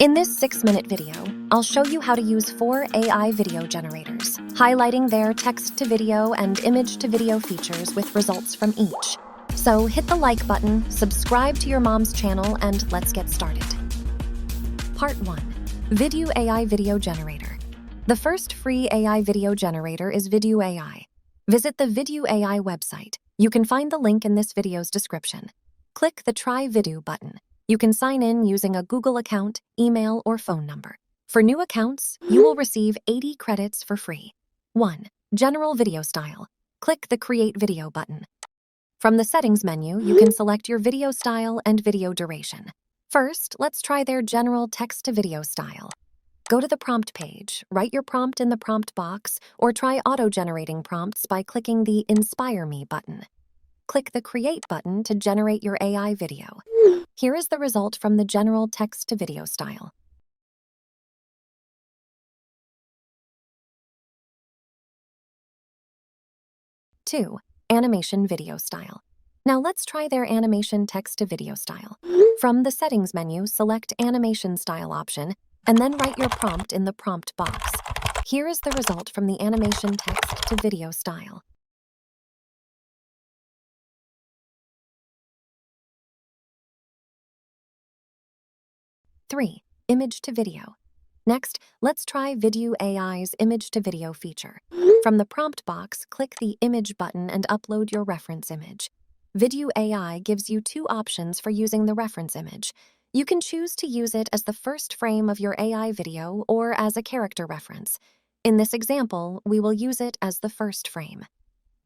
In this 6-minute video, I'll show you how to use 4 AI video generators, highlighting their text-to-video and image-to-video features with results from each. So hit the like button, subscribe to your mom's channel, and let's get started. Part 1. Vidu AI Video Generator. The first free AI video generator is Vidu AI. Visit the Vidu AI website. You can find the link in this video's description. Click the Try Vidu button. You can sign in using a Google account, email, or phone number. For new accounts, you will receive 80 credits for free. 1. General Video Style. Click the Create Video button. From the Settings menu, you can select your video style and video duration. First, let's try their general text-to-video style. Go to the prompt page, write your prompt in the prompt box, or try auto-generating prompts by clicking the Inspire Me button. Click the Create button to generate your AI video. Here is the result from the general text-to-video style. Two, Animation Video Style. Now let's try their animation text-to-video style. From the Settings menu, select Animation Style option, and then write your prompt in the prompt box. Here is the result from the animation text-to-video style. 3. Image-to-video. Next, let's try Vidu AI's image-to-video feature. From the prompt box, click the Image button and upload your reference image. Vidu AI gives you 2 options for using the reference image. You can choose to use it as the first frame of your AI video or as a character reference. In this example, we will use it as the first frame.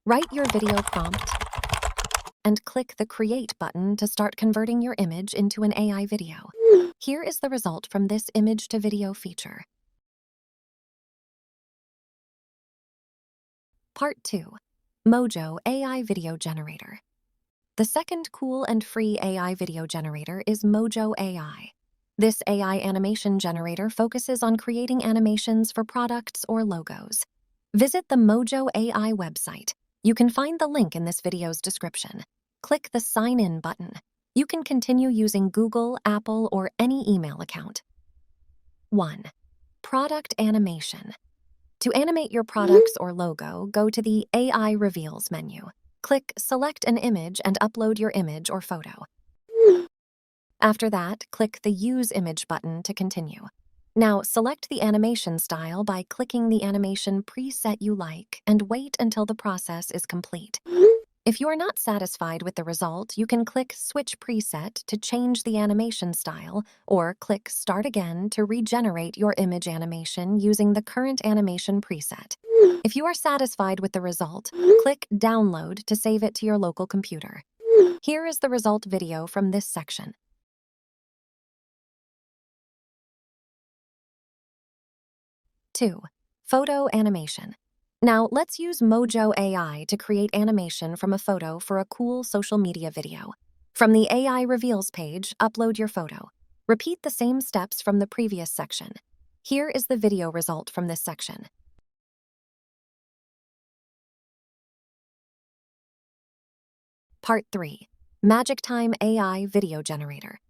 Write your video prompt and click the Create button to start converting your image into an AI video. Here is the result from this image-to-video feature. Part 2. Mojo AI Video Generator. The second cool and free AI video generator is Mojo AI. This AI animation generator focuses on creating animations for products or logos. Visit the Mojo AI website. You can find the link in this video's description. Click the Sign In button. You can continue using Google, Apple, or any email account. 1. Product Animation. To animate your products or logo, go to the AI Reveals menu. Click Select an image and upload your image or photo. After that, click the Use Image button to continue. Now, select the animation style by clicking the animation preset you like and wait until the process is complete. If you are not satisfied with the result, you can click Switch Preset to change the animation style, or click Start Again to regenerate your image animation using the current animation preset. If you are satisfied with the result, click Download to save it to your local computer. Here is the result video from this section. 2. Photo Animation. Now, let's use Mojo AI to create animation from a photo for a cool social media video. From the AI Reveals page, upload your photo. Repeat the same steps from the previous section. Here is the video result from this section. Part 3. MagicTime AI Video Generator.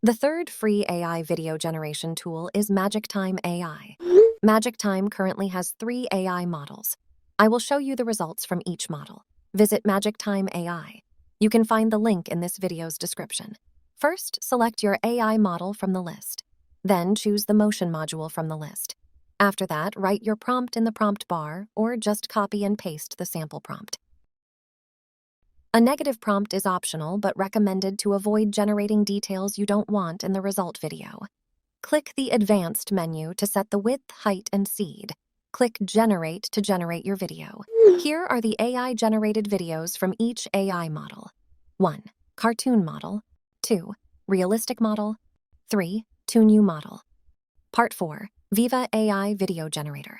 The third free AI video generation tool is MagicTime AI. MagicTime currently has 3 AI models. I will show you the results from each model. Visit MagicTime AI. You can find the link in this video's description. First, select your AI model from the list. Then choose the motion module from the list. After that, write your prompt in the prompt bar or just copy and paste the sample prompt. A negative prompt is optional but recommended to avoid generating details you don't want in the result video. Click the Advanced menu to set the width, height, and seed. Click Generate to generate your video. Here are the AI-generated videos from each AI model. 1. Cartoon model. 2. Realistic model. 3. ToonYou model. Part 4. Viva AI Video Generator.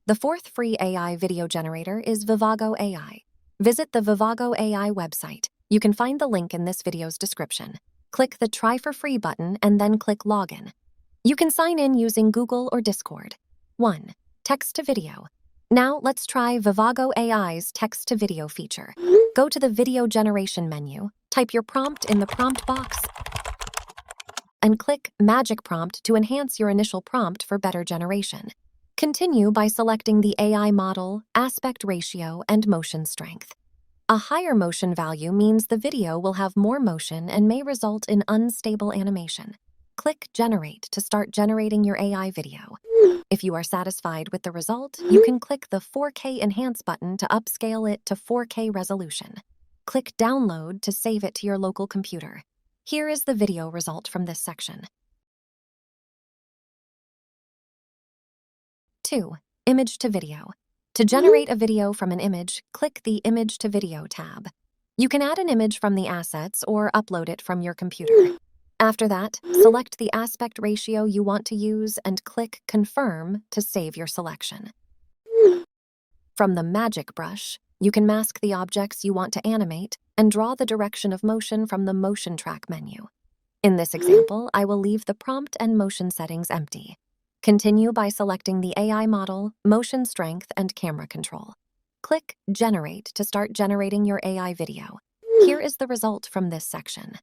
The fourth free AI video generator is VIVAGO AI. Visit the VIVAGO AI website. You can find the link in this video's description. Click the Try for Free button and then click Login. You can sign in using Google or Discord. 1. Text-to-video. Now let's try VIVAGO AI's text-to-video feature. Go to the Video Generation menu, type your prompt in the prompt box, and click Magic Prompt to enhance your initial prompt for better generation. Continue by selecting the AI model, aspect ratio, and motion strength. A higher motion value means the video will have more motion and may result in unstable animation. Click Generate to start generating your AI video. If you are satisfied with the result, you can click the 4K Enhance button to upscale it to 4K resolution. Click Download to save it to your local computer. Here is the video result from this section. 2. Image to video. To generate a video from an image, click the Image to Video tab. You can add an image from the assets or upload it from your computer. After that, select the aspect ratio you want to use and click Confirm to save your selection. From the Magic Brush, you can mask the objects you want to animate and draw the direction of motion from the Motion Track menu. In this example, I will leave the prompt and motion settings empty. Continue by selecting the AI model, motion strength, and camera control. Click Generate to start generating your AI video. Here is the result from this section.